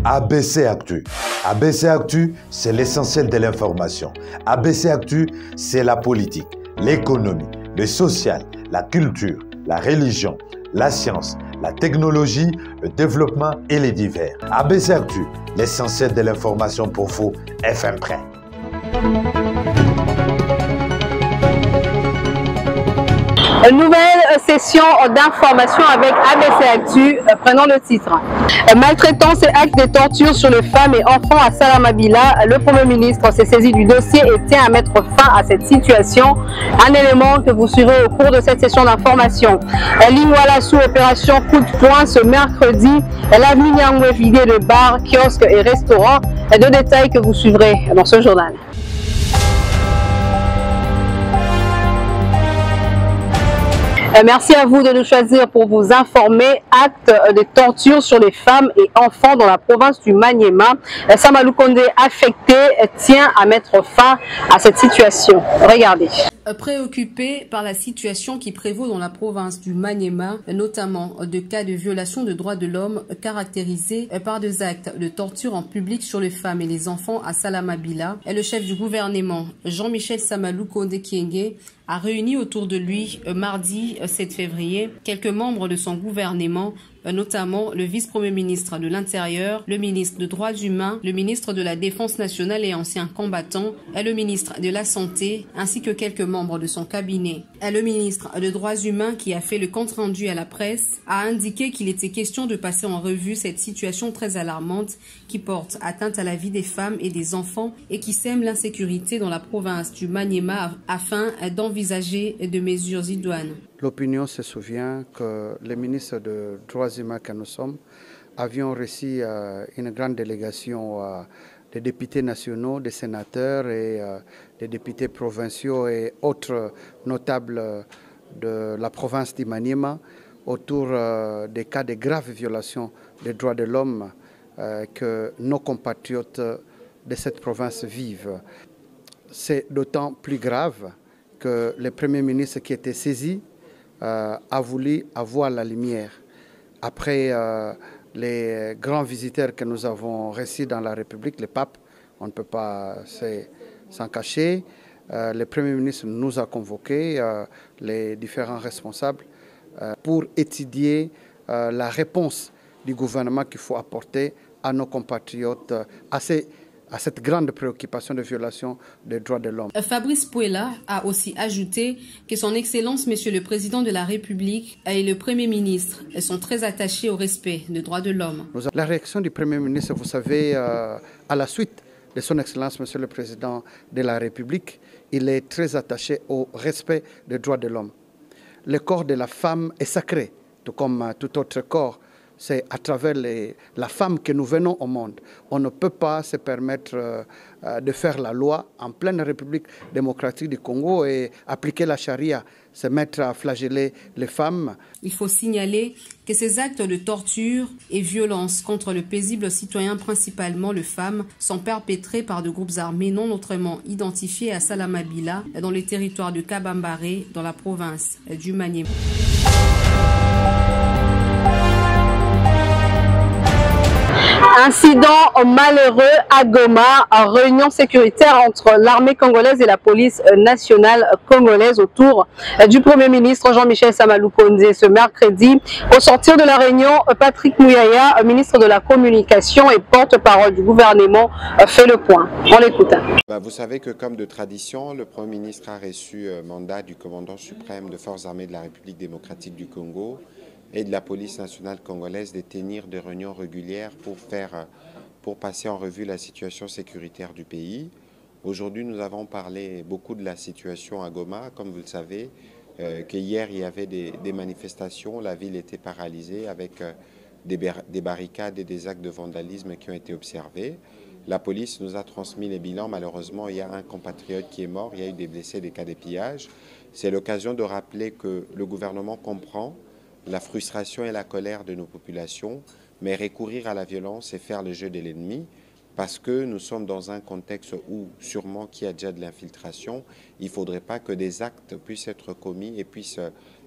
ABC Actu. ABC Actu, c'est l'essentiel de l'information. ABC Actu, c'est la politique, l'économie, le social, la culture, la religion, la science, la technologie, le développement et les divers. ABC Actu, l'essentiel de l'information pour vous, FM Prêt. Une nouvelle session d'information avec ABC Actu, prenons le titre. Maltraitance et actes de torture sur les femmes et enfants à Salamabila, le Premier ministre s'est saisi du dossier et tient à mettre fin à cette situation. Un élément que vous suivrez au cours de cette session d'information. Lingwala sous opération coup de poing ce mercredi. L'avenue Nyangwe vidé de bars, kiosques et restaurants. Deux détails que vous suivrez dans ce journal. Merci à vous de nous choisir pour vous informer. Actes de torture sur les femmes et enfants dans la province du Maniema. Samalou Kondé affecté tient à mettre fin à cette situation. Regardez. Préoccupé par la situation qui prévaut dans la province du Maniema, notamment de cas de violation de droits de l'homme caractérisés par des actes de torture en public sur les femmes et les enfants à Salamabila, le chef du gouvernement, Jean-Michel Samalou Kondé Kienge, a réuni autour de lui mardi 7 février quelques membres de son gouvernement, notamment le vice-premier ministre de l'Intérieur, le ministre des Droits humains, le ministre de la Défense nationale et ancien combattant, et le ministre de la Santé, ainsi que quelques membres de son cabinet. Et le ministre des Droits humains, qui a fait le compte-rendu à la presse, a indiqué qu'il était question de passer en revue cette situation très alarmante qui porte atteinte à la vie des femmes et des enfants et qui sème l'insécurité dans la province du Maniema afin d'envisager de mesures idoines. L'opinion se souvient que les ministres des Droits humains que nous sommes avions reçu une grande délégation des députés nationaux, des sénateurs et des députés provinciaux et autres notables de la province du Maniema autour des cas de graves violations des droits de l'homme que nos compatriotes de cette province vivent. C'est d'autant plus grave que le Premier ministre qui était saisi a voulu avoir la lumière. Après les grands visiteurs que nous avons reçus dans la République, le pape, on ne peut pas s'en cacher. Le Premier ministre nous a convoqués, les différents responsables, pour étudier la réponse du gouvernement qu'il faut apporter à nos compatriotes, à cette grande préoccupation de violation des droits de l'homme. Fabrice Pouela a aussi ajouté que son Excellence, Monsieur le Président de la République et le Premier ministre sont très attachés au respect des droits de l'homme. La réaction du Premier ministre, vous savez, à la suite de son Excellence, Monsieur le Président de la République, il est très attaché au respect des droits de l'homme. Le corps de la femme est sacré, tout comme tout autre corps. C'est à travers la femme que nous venons au monde. On ne peut pas se permettre de faire la loi en pleine République démocratique du Congo et appliquer la charia, se mettre à flageller les femmes. Il faut signaler que ces actes de torture et violence contre le paisible citoyen, principalement les femmes, sont perpétrés par de groupes armés non autrement identifiés à Salamabila, dans les territoires de Kabambare, dans la province du Maniema. Incident malheureux à Goma, réunion sécuritaire entre l'armée congolaise et la police nationale congolaise autour du Premier ministre Jean-Michel Samalou Kondé ce mercredi. Au sortir de la réunion, Patrick Mouyaya, ministre de la Communication et porte-parole du gouvernement, fait le point. On l'écoute. Vous savez que comme de tradition, le Premier ministre a reçu mandat du commandant suprême des forces armées de la République démocratique du Congo et de la police nationale congolaise de tenir des réunions régulières pour passer en revue la situation sécuritaire du pays. Aujourd'hui, nous avons parlé beaucoup de la situation à Goma, comme vous le savez, qu'hier il y avait des manifestations, la ville était paralysée avec des barricades et des actes de vandalisme qui ont été observés. La police nous a transmis les bilans. Malheureusement, il y a un compatriote qui est mort, il y a eu des blessés, des cas de pillage. C'est l'occasion de rappeler que le gouvernement comprend la frustration et la colère de nos populations, mais recourir à la violence et faire le jeu de l'ennemi parce que nous sommes dans un contexte où sûrement qu'il y a déjà de l'infiltration, il ne faudrait pas que des actes puissent être commis et puissent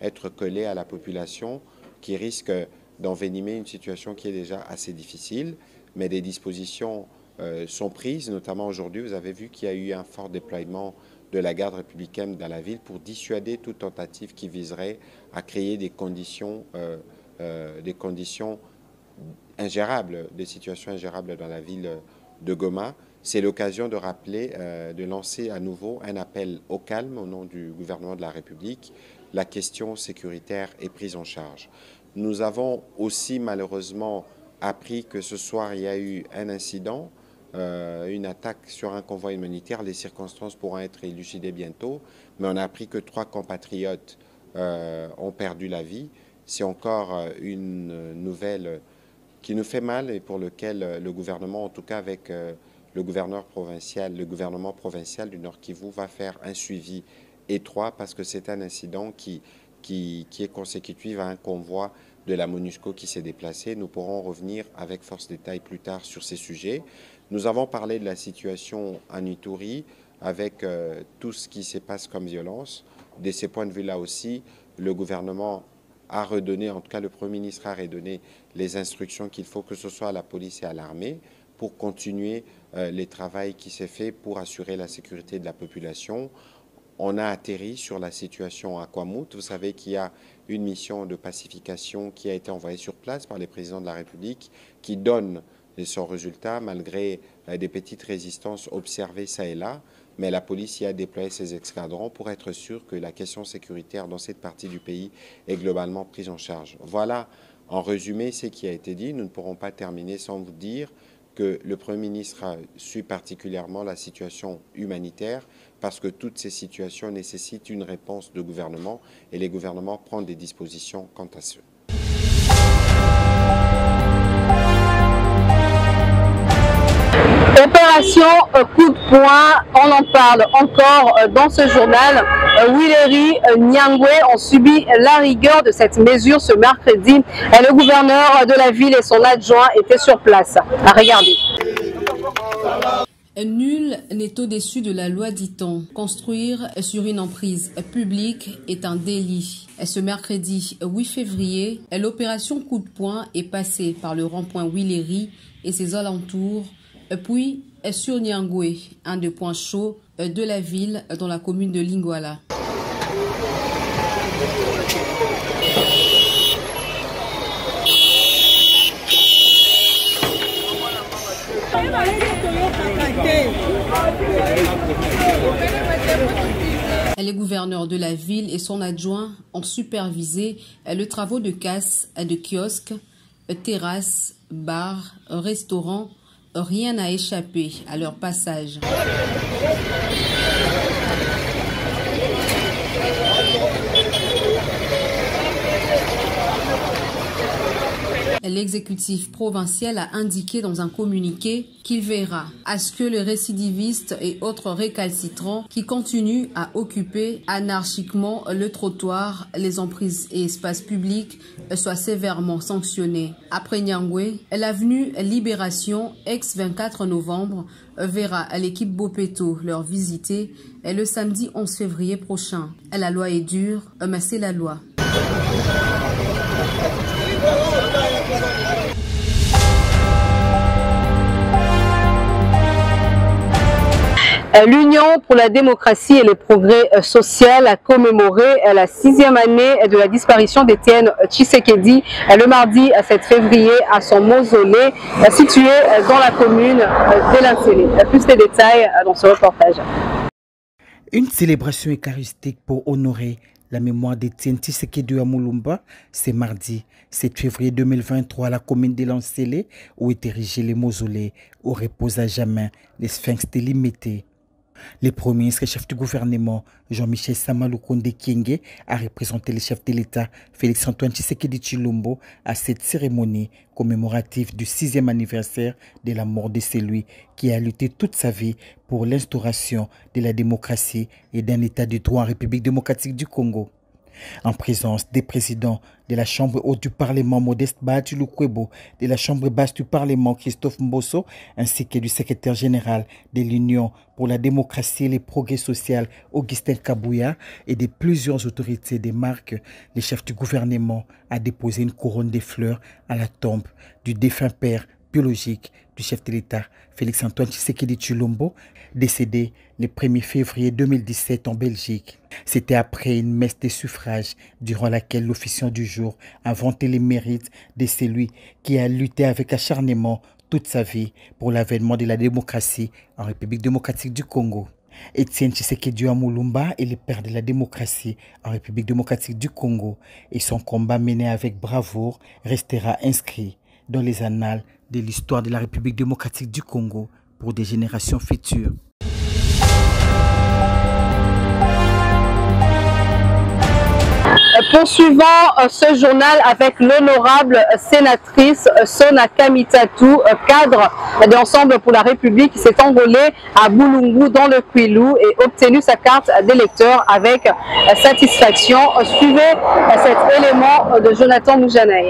être collés à la population qui risque d'envenimer une situation qui est déjà assez difficile. Mais des dispositions sont prises, notamment aujourd'hui, vous avez vu qu'il y a eu un fort déploiement de la garde républicaine dans la ville pour dissuader toute tentative qui viserait à créer des conditions ingérables, des situations ingérables dans la ville de Goma. C'est l'occasion de rappeler, de lancer à nouveau un appel au calme au nom du gouvernement de la République. La question sécuritaire est prise en charge. Nous avons aussi malheureusement appris que ce soir il y a eu un incident, une attaque sur un convoi humanitaire. Les circonstances pourront être élucidées bientôt, mais on a appris que 3 compatriotes ont perdu la vie. C'est encore une nouvelle qui nous fait mal et pour lequel le gouvernement, en tout cas avec le gouvernement provincial du Nord Kivu, va faire un suivi étroit parce que c'est un incident qui est consécutif à un convoi de la MONUSCO qui s'est déplacé. Nous pourrons revenir avec force détail plus tard sur ces sujets. Nous avons parlé de la situation en Ituri avec tout ce qui se passe comme violence. De ces points de vue-là aussi, le gouvernement a redonné, en tout cas le Premier ministre a redonné les instructions qu'il faut que ce soit à la police et à l'armée pour continuer les travaux qui s'est fait pour assurer la sécurité de la population. On a atterri sur la situation à Kwamouth. Vous savez qu'il y a une mission de pacification qui a été envoyée sur place par les présidents de la République qui donne son résultat malgré des petites résistances observées ça et là. Mais la police y a déployé ses escadrons pour être sûr que la question sécuritaire dans cette partie du pays est globalement prise en charge. Voilà, en résumé, ce qui a été dit. Nous ne pourrons pas terminer sans vous dire que le Premier ministre suit particulièrement la situation humanitaire parce que toutes ces situations nécessitent une réponse de gouvernement et les gouvernements prennent des dispositions quant à ce. Opération coup de poing, on en parle encore dans ce journal. Willery Nyangwe ont subi la rigueur de cette mesure ce mercredi. Le gouverneur de la ville et son adjoint étaient sur place. À regarder. Nul n'est au-dessus de la loi, dit-on. Construire sur une emprise publique est un délit. Ce mercredi 8 février, l'opération coup de poing est passée par le rond-point Willery et ses alentours, puis sur Nyangwe, un des points chauds de la ville dans la commune de Lingwala. Les gouverneurs de la ville et son adjoint ont supervisé les travaux de casse de kiosques, terrasses, bars, restaurants. Rien n'a échappé à leur passage. L'exécutif provincial a indiqué dans un communiqué qu'il verra à ce que les récidivistes et autres récalcitrants qui continuent à occuper anarchiquement le trottoir, les emprises et espaces publics soient sévèrement sanctionnés. Après Nyangwe, l'avenue Libération, ex-24 novembre, verra l'équipe Bopeto leur visiter le samedi 11 février prochain. La loi est dure, mais c'est la loi. L'Union pour la démocratie et le progrès social a commémoré la 6e année de la disparition d'Étienne Tshisekedi le mardi 7 février à son mausolée situé dans la commune d'Elansele. Plus de détails dans ce reportage. Une célébration eucharistique pour honorer la mémoire d'Étienne Tshisekedi à Mulumba, c'est mardi 7 février 2023 à la commune d'Elansele où est érigé le mausolée où repose à jamais les sphinx délimité. Le Premier ministre et chef du gouvernement, Jean-Michel Sama Lukonde Kyenge, a représenté le chef de l'État, Félix-Antoine Tshisekedi Tshilombo, à cette cérémonie commémorative du 6e anniversaire de la mort de celui qui a lutté toute sa vie pour l'instauration de la démocratie et d'un État de droit en République démocratique du Congo. En présence des présidents de la Chambre haute du Parlement Modeste Bahati Lukwebo, de la Chambre basse du Parlement Christophe Mbosso, ainsi que du secrétaire général de l'Union pour la démocratie et les progrès sociaux Augustin Kabouya et de plusieurs autorités des marques, le chef du gouvernement a déposé une couronne de fleurs à la tombe du défunt père biologique du chef de l'État, Félix-Antoine Tshisekedi Tshilombo, décédé le 1er février 2017 en Belgique. C'était après une messe de suffrage durant laquelle l'officiant du jour a vanté les mérites de celui qui a lutté avec acharnement toute sa vie pour l'avènement de la démocratie en République démocratique du Congo. Etienne Tshisekedi Mulumba est le père de la démocratie en République démocratique du Congo et son combat mené avec bravoure restera inscrit dans les annales de l'histoire de la République démocratique du Congo pour des générations futures. Poursuivons ce journal avec l'honorable sénatrice Sona Kamitatou, cadre d'Ensemble pour la République, qui s'est envolée à Boulungu dans le Kwilu et obtenu sa carte d'électeur avec satisfaction. Suivez cet élément de Jonathan Moujanay.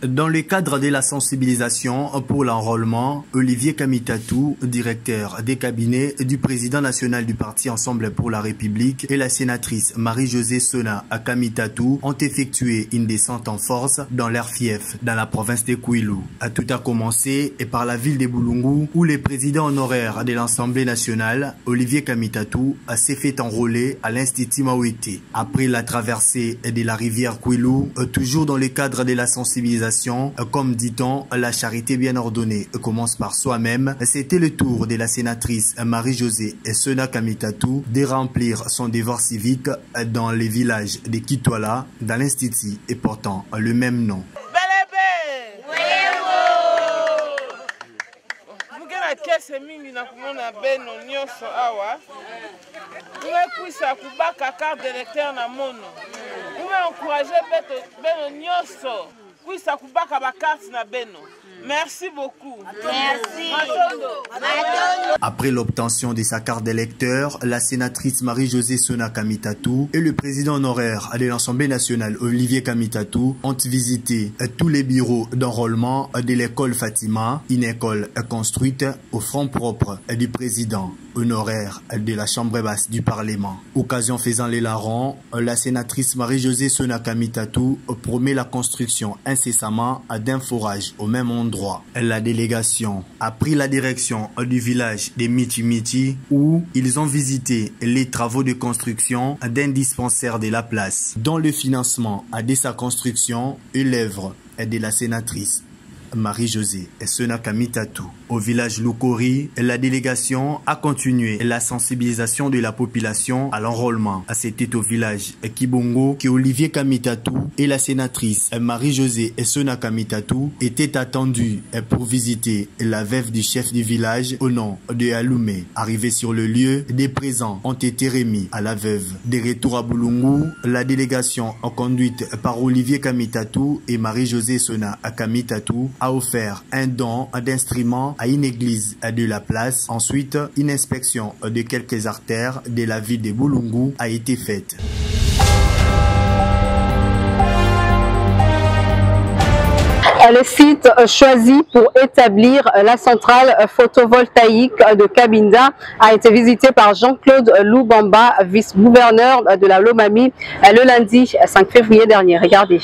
Dans le cadre de la sensibilisation pour l'enrôlement, Olivier Kamitatou, directeur des cabinets du président national du parti Ensemble pour la République, et la sénatrice Marie-Josée Sona Kamitatou ont effectué une descente en force dans leur fief, dans la province de Kwilu. Tout a commencé par la ville de Boulungu, où le président honoraire de l'Assemblée nationale, Olivier Kamitatou, s'est fait enrôler à l'Institut Mawete. Après la traversée de la rivière Kwilu, toujours dans le cadre de la sensibilisation, comme dit-on, la charité bien ordonnée commence par soi-même. C'était le tour de la sénatrice Marie-Josée Sona Kamitatou de remplir son devoir civique dans les villages de Kitwala, dans l'institut et portant le même nom. Merci beaucoup. Merci. Après l'obtention de sa carte d'électeur, la sénatrice Marie-Josée Sona Kamitatou et le président honoraire de l'Assemblée nationale Olivier Kamitatou ont visité tous les bureaux d'enrôlement de l'école Fatima, une école construite au front propre du président honoraire de la Chambre basse du Parlement. Occasion faisant les larrons, la sénatrice Marie-Josée Sona Kamitatou promet la construction incessamment d'un forage au même endroit. La délégation a pris la direction du village de Miti où ils ont visité les travaux de construction d'un dispensaire de la place, dont le financement de sa construction est l'œuvre de la sénatrice Marie-Josée Sona Kamitatou. Au village Lukori, la délégation a continué la sensibilisation de la population à l'enrôlement. C'était au village Kibongo que Olivier Kamitatou et la sénatrice Marie-Josée Sona Kamitatou étaient attendus pour visiter la veuve du chef du village au nom de Aloumé. Arrivés sur le lieu, des présents ont été remis à la veuve. De retour à Boulungu, la délégation conduite par Olivier Kamitatou et Marie-Josée Sona Kamitatou a offert un don d'instruments à une église de la place. Ensuite, une inspection de quelques artères de la ville de Boulungu a été faite. Le site choisi pour établir la centrale photovoltaïque de Cabinda a été visité par Jean-Claude Lubamba, vice-gouverneur de la Lomami, le lundi 5 février dernier. Regardez.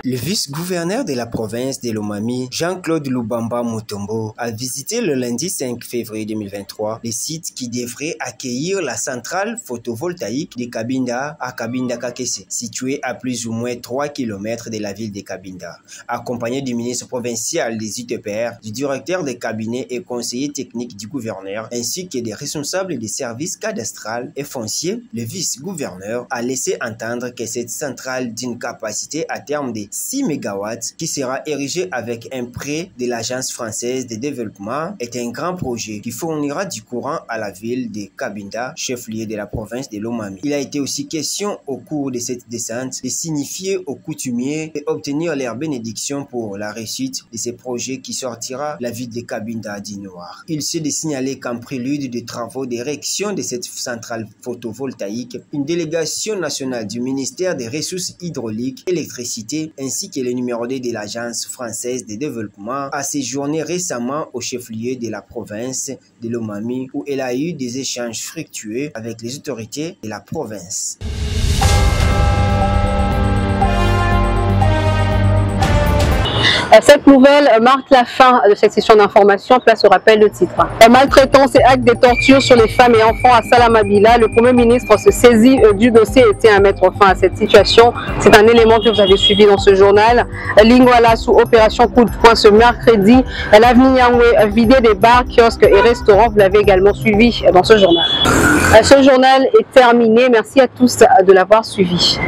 Le vice-gouverneur de la province de Lomami, Jean-Claude Lubamba Mutombo, a visité le lundi 5 février 2023 le site qui devrait accueillir la centrale photovoltaïque de Cabinda à Cabinda Kakese, située à plus ou moins 3 km de la ville de Cabinda. Accompagné du ministre provincial des UTPR, du directeur des cabinets et conseiller technique du gouverneur, ainsi que des responsables des services cadastrales et fonciers, le vice-gouverneur a laissé entendre que cette centrale d'une capacité à terme de de 6 MW qui sera érigé avec un prêt de l'Agence française de développement est un grand projet qui fournira du courant à la ville de Cabinda, chef-lieu de la province de Lomami. Il a été aussi question au cours de cette descente de signifier aux coutumiers et obtenir leur bénédiction pour la réussite de ces projets qui sortira la ville de Cabinda du Noir. Il s'est de signaler qu'en prélude des travaux d'érection de cette centrale photovoltaïque, une délégation nationale du ministère des Ressources hydrauliques, électricité ainsi que le numéro 2 de l'Agence française de développement a séjourné récemment au chef-lieu de la province de Lomami où elle a eu des échanges fructueux avec les autorités de la province. Cette nouvelle marque la fin de cette session d'information. Place au rappel de titre. Maltraitance et actes de torture sur les femmes et enfants à Salamabila. Le Premier ministre se saisit du dossier et tient à mettre fin à cette situation. C'est un élément que vous avez suivi dans ce journal. Lingwala sous opération coup de poing ce mercredi. L'avenue Nyangwe vidé des bars, kiosques et restaurants. Vous l'avez également suivi dans ce journal. Ce journal est terminé. Merci à tous de l'avoir suivi.